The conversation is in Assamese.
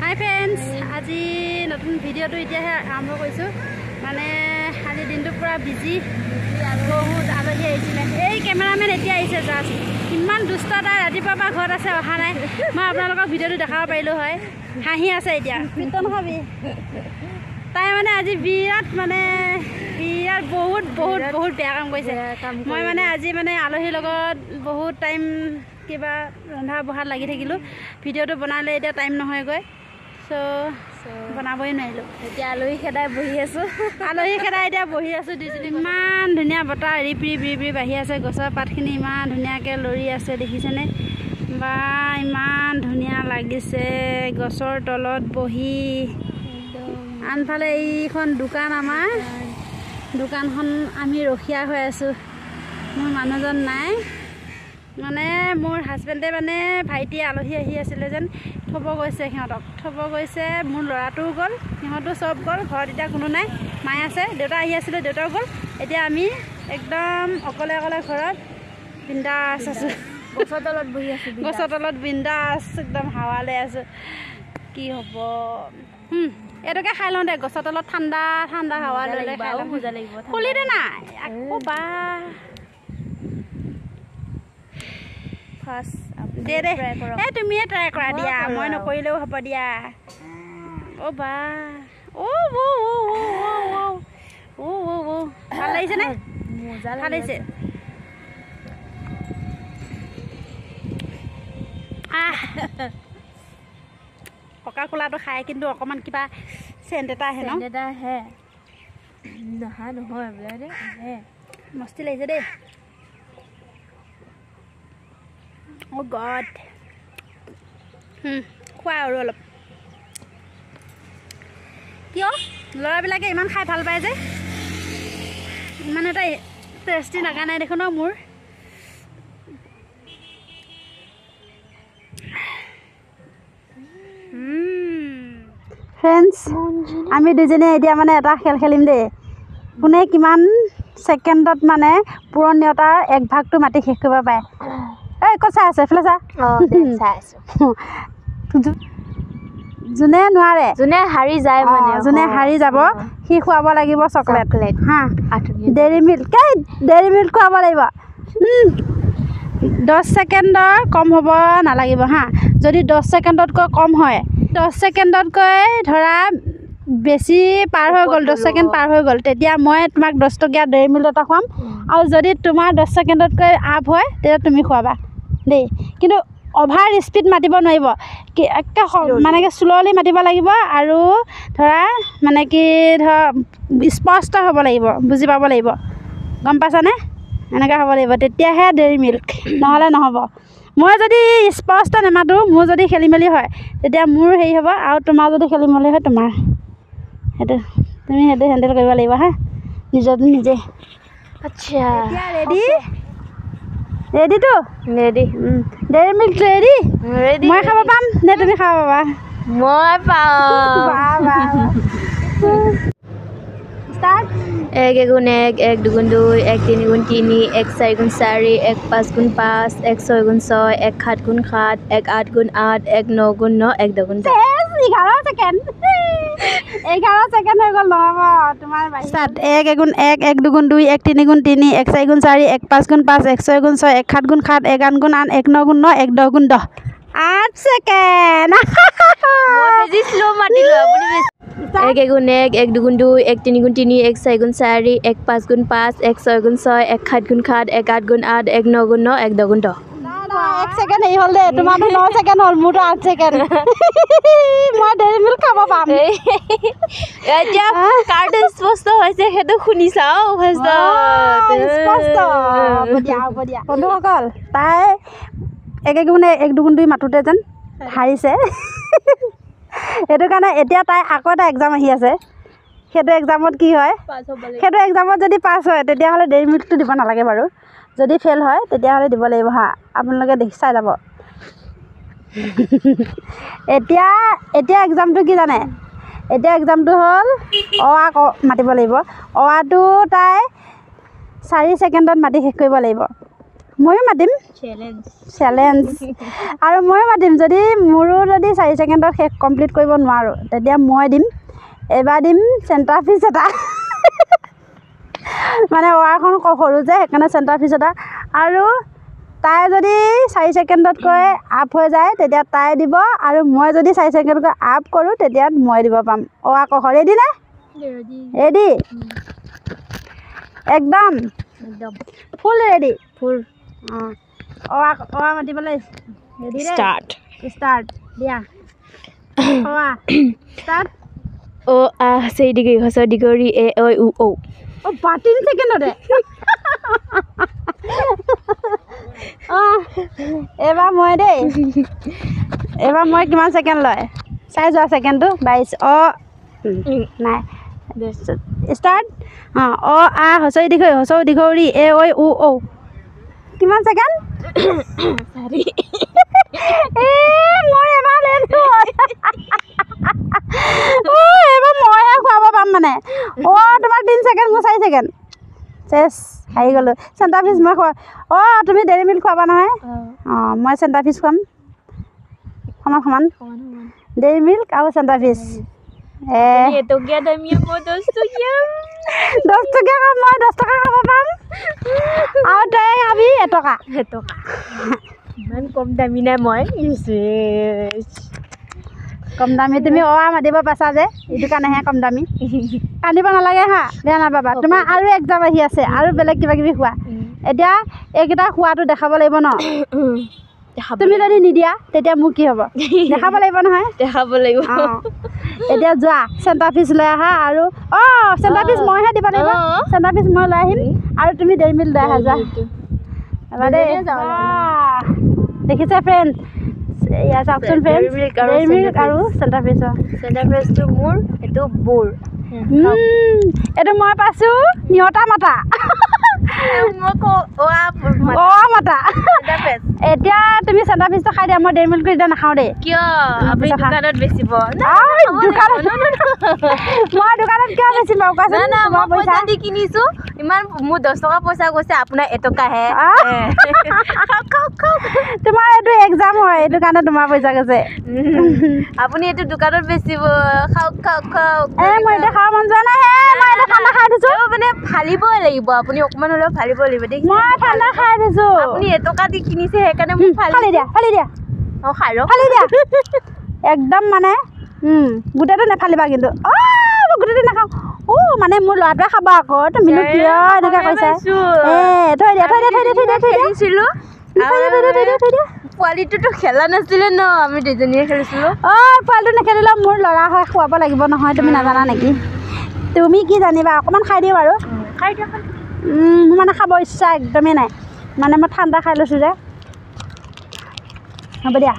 হাই ফ্ৰেণ্ডছ, আজি নতুন ভিডিঅ'টো এতিয়াহে আৰম্ভ কৰিছোঁ। মানে আজি দিনটো পুৰা বিজি আৰু বহুত আলহী আহিছিলে। এই কেমেৰামেন এতিয়া আহিছে জাষ্ট। ইমান দুষ্ট তাই ৰাতিপুৱাৰ পৰা ঘৰত আছে, অহা নাই। মই আপোনালোকক ভিডিঅ'টো দেখাব পাৰিলোঁ হয়। হাঁহি আছে এতিয়া, পিতন নহবি। তাই মানে আজি বিৰাট বহুত বেয়া কাম কৰিছে। মই মানে আজি আলহীৰ লগত বহুত টাইম কিবা ৰন্ধা বঢ়াত লাগি থাকিলোঁ। ভিডিঅ'টো বনালে এতিয়া টাইম নহয়গৈ, বনাবই নোৱাৰিলোঁ। এতিয়া আলহী খেদাই বহি আছোঁ। এতিয়া বহি আছোঁ দুইজনী। ইমান ধুনীয়া বতাহ ৰিপৰি বাঢ়ি আছে। গছৰ পাতখিনি ইমান ধুনীয়াকৈ লৰি আছে, দেখিছেনে? বা ইমান ধুনীয়া লাগিছে গছৰ তলত বহি। আনফালে এইখন দোকান, আমাৰ দোকানখন আমি ৰখীয়া হৈ আছোঁ। মোৰ মানুহজন নাই, মোৰ হাজবেণ্ডে ভাইটি আলহী আহি আছিলে যেন থ'ব গৈছে, সিহঁতক থ'ব গৈছে। মোৰ ল'ৰাটোও গ'ল, সিহঁতো চব গ'ল। ঘৰত এতিয়া কোনো নাই, মায়ে আছে, দেউতা আহি আছিলে, দেউতাও গ'ল। এতিয়া আমি একদম অকলে ঘৰত বিন্দাছ আছোঁ। গছৰ তলত বহি আছোঁ, গছৰ তলত বিন্দাছ একদম হাৱা লৈ আছোঁ। কি হ'ব, এইটোকে খাই লওঁ দে। গছৰ তলত ঠাণ্ডা হাৱা লৈ মজা লাগিব। খুলি দে নাই আকৌ বা দে এই তুমিয়ে ট্ৰাই কৰা দিয়া, মই নকৰিলেও হ'ব দিয়া। অ' বা ভাল লাগিছেনে? ভাল লাগিছে। ককা কোলাটো খাই কিন্তু অকণমান কিবা চেণ্ট এটা আহে ন? নহয় বোলে আহে। মস্তি লাগিছে দেই। অ' গড, খোৱা আৰু অলপ। কিয় ল'ৰাবিলাকে ইমান খাই ভাল পায় যে? ইমান এটা টেষ্টি লগা নাই দেখোন মোৰ। ফ্ৰেণ্ডছ, আমি দুজনীয়ে এতিয়া এটা খেল খেলিম দেই। কোনে কিমান ছেকেণ্ডত পুৰণীয়তাৰ 1/2টো মাটি শেষ কৰিব পাৰে। এই ক'ত চাই আছে? এইফালে চা। চাই আছোঁ। যোনে নোৱাৰে, যোনে হাৰি যায়, যোনে হাৰি যাব সি খুৱাব লাগিব চকলেট হা। ডেইৰী মিল্ক খুৱাব লাগিব। 10 ছেকেণ্ডৰ কম হ'ব নালাগিব হা। যদি 10 ছেকেণ্ডতকৈ কম হয়, 10 ছেকেণ্ডতকৈ ধৰা বেছি পাৰ হৈ গ'ল, 10 ছেকেণ্ড পাৰ হৈ গ'ল, তেতিয়া মই তোমাক 10 টকীয়া ডেইৰী মিল্ক এটা খুৱাম। আৰু যদি তোমাৰ 10 ছেকেণ্ডতকৈ আপ হয়, তেতিয়া তুমি খুৱাবা দেই। কিন্তু অভাৰ স্পীড মাতিব নোৱাৰিব, একে শ্ল'লি মাতিব লাগিব। আৰু ধৰা স্পষ্ট হ'ব লাগিব, বুজি পাব লাগিব, গম পাইছানে? এনেকৈ হ'ব লাগিব, তেতিয়াহে ডেইৰী মিল্ক, নহ'লে নহ'ব। মই যদি স্পষ্ট নেমাতোঁ, মোৰ যদি খেলি মেলি হয়, তেতিয়া মোৰ হেৰি হ'ব। আৰু তোমাৰ যদি খেলি মেলি হয়, তোমাৰ তুমি সেইটো হেণ্ডেল কৰিব লাগিব হা, নিজে। আচ্ছা, ৰেডিটো? ৰেডি। Dairy milk ready? মই খাব পাম নে তুমি খাব পাবা? মই পাম। 1 × 1, 1 × 2, 1 × 3 × 3, 1 × 4 × 4, 1 × 5 × 5, 1 × 6 × 6, 1 × 7 × 7, 1 × 8 × 8, 1 × 9 × 9, 1 × 10 × 10। 11 ছেকেণ্ড। 11 ছেকেণ্ড হৈ গ'ল, নহ'ব তোমাৰ। 1 × 1, 1 × 2, 1 × 3 × 3, 1 × 4 × 4, 1 × 5 × 5, 1 × 6 × 6, 1 × 7 × 7, 1 × 8 × 8, 1 × 9 × 9, 1 × 10 × 10। 8 ছেকেণ্ড। মই বেছি শ্ল' মাতিলোঁ, আপুনি বেছি। 1 × 1, 1 × 2, 1 × 3 × 3, 1 × 4 × 4, 1 × 5 × 5, 1 × 6 × 6, 1 × 7 × 7, 1 × 8 × 8, 1 × 9 × 9, 1 × 10 × 10। 1 ছেকেণ্ড হেৰি হ'ল দেই, তোমাৰতো 9 ছেকেণ্ড হ'ল, মোৰতো 8 ছেকেণ্ড। মই ডেইৰী মিল্ক খাব পাম। এতিয়া কাৰ্ডটো স্পষ্ট হৈছে, সেইটো শুনি চাওঁ স্পষ্ট। হ'ব দিয়া বন্ধুসকল, তাই 1 × 1, 1 × 2 মাতোঁতে যেন হাৰিছে। সেইটো কাৰণে এতিয়া তাই আকৌ এটা এক্সাম আহি আছে। সেইটো এক্সামত কি হয়, সেইটো এক্সামত যদি পাছ হয়, তেতিয়াহ'লে ডেইৰী মিল্কটো দিব নালাগে বাৰু। যদি ফেইল হয়, তেতিয়াহ'লে দিব লাগিব হা। আপোনালোকে চাই যাব। এতিয়া এক্সামটো কি জানে? এতিয়া এক্সামটো হ'ল অ আ মাতিব লাগিব। অ আটো তাই 4 ছেকেণ্ডত মাতি শেষ কৰিব লাগিব। ময়ো মাতিম চেলেঞ্জ আৰু ময়ো মাতিম যদি মোৰো যদি 4 ছেকেণ্ডত শেষ কমপ্লিট কৰিব নোৱাৰোঁ তেতিয়া মই দিম এবাৰ দিম চেণ্টাৰ পিচ এটা মানে ৱাৰখন সৰু যে সেইকাৰণে চেণ্টাৰ পিচ এটা আৰু তাই যদি 4 ছেকেণ্ডতকৈ আপ হৈ যায় তেতিয়া তাই দিব আৰু মই যদি 4 ছেকেণ্ডতকৈ আপ কৰোঁ তেতিয়া মই দিব পাম ৰেডি নে ৰেডি একদম ফুল ৰেডি ফুল মাতিবলৈ ৰেডি ষ্টাৰ্ট দিয়া ষ্টাৰ্ট অ আ সেই দিগি হস দিগৰি এ ঐ উ ঔ 13 ছেকেণ্ডতে এবাৰ মই দেই এবাৰ মই কিমান ছেকেণ্ড লয় চাই যোৱা ছেকেণ্ডটো 22 নাই ষ্টাৰ্ট অ আ হসই দিগৰি এ ঐ উ ঔ কিমান ছেকেণ্ড মই এবাৰ লেটো এবাৰ মইহে খুৱাব পাম মানে তোমাৰ 3 ছেকেণ্ড মোৰ 4 ছেকেণ্ড চেছ হাৰি গ'লোঁ চেণ্টাৰ পিচ মই খোৱা তুমি ডেইৰী মিল্ক খুৱাবা নহয় মই চেণ্টাৰ পিচ খুৱাম সমান ডেইৰী মিল্ক আৰু চেণ্টাৰ পিচ 10 টকীয়া দামীয়া মই 10 টকীয়া 10 টকীয়া মই 10 টকা খাব পাম আৰু তই খাবি 1 টকা ইমান কম দামী নাই মই কম দামী তুমি মাতিব পাইছা যে এইটো কাৰণেহে কম দামী কান্দিব নালাগে হা বেয়া নাপাবা তোমাৰ আৰু এক্সাম আহি আছে আৰু বেলেগ কিবা কিবি খোৱা এতিয়া এইকেইটা খোৱাটো দেখাব লাগিব ন তুমি যদি নিদিয়া তেতিয়া মোৰ কি হ'ব দেখাব লাগিব নহয় দেখাব লাগিব এতিয়া যোৱা চেণ্টাৰ পিচ লৈ আহা আৰু চেণ্টাৰ পিচ মইহে দিব লাগিব চেণ্টাৰ পিচ মই লৈ আহিম আৰু তুমি ডেইৰী মিল্ক লৈ আহা যোৱা এবাৰ দেই দেখিছে ফ্ৰেণ্ড ইয়াৰ চাওকচোন ফ্ৰেণ্ড ডেইৰী মিল্ক আৰু চেণ্টাৰ পিচটো মোৰ এইটো বোৰ এইটো মই পাইছোঁ নিয়তা মাতা মাতা এতিয়া তুমি চেণ্টাৰ পিচটো খাই দিয়া মই ডেইৰী মিল্কটো এতিয়া নাখাওঁ দেই কিয় আপুনি দোকানত বেচিব মই দোকানত কিয় বেচিম বাৰু কোৱাচোন মই পইচা দি কিনিছোঁ ইমান মোৰ 10 টকা পইচা গৈছে আপোনাৰ 1 টকাহে তোমাৰ এইটো এক্সাম হয় এইটো কাৰণে তোমাৰ পইচা গৈছে আপুনি এইটো দোকানত বেচিব খাওক মই এতিয়া খাব মন যোৱা নাই মই এতিয়া ঠাণ্ডা খাই দিছোঁ মানে ফালিবই লাগিব আপুনি অকণমান হ'লেও ফালিব লাগিব দেই মই ঠাণ্ডা খাই দিছোঁ আপুনি 1 টকা দি কিনিছে সেইকাৰণে মোক ফালি দিয়া ফালি দিয়া একদম মানে গোটেইটো নেফালিবা কিন্তু মই গোটেইটো নাখাওঁ মানে মোৰ ল'ৰাটোৱে খাব আকৌ তুমিনো কিয় এনেকুৱা কৈছা থৈ দিয়া পোৱালিটোতো খেলা নাছিলে ন আমি দুজনীয়ে খেলিছিলোঁ পোৱালিটো নেখেলিলে মোৰ ল'ৰা হয় খুৱাব লাগিব নহয় তুমি নাজানা নেকি তুমি কি জানিবা অকণমান খাই দিওঁ বাৰু মোৰ মানে খাব ইচ্ছা একদমেই নাই মানে মই ঠাণ্ডা খাই লৈছোঁ যে হ'ব দিয়া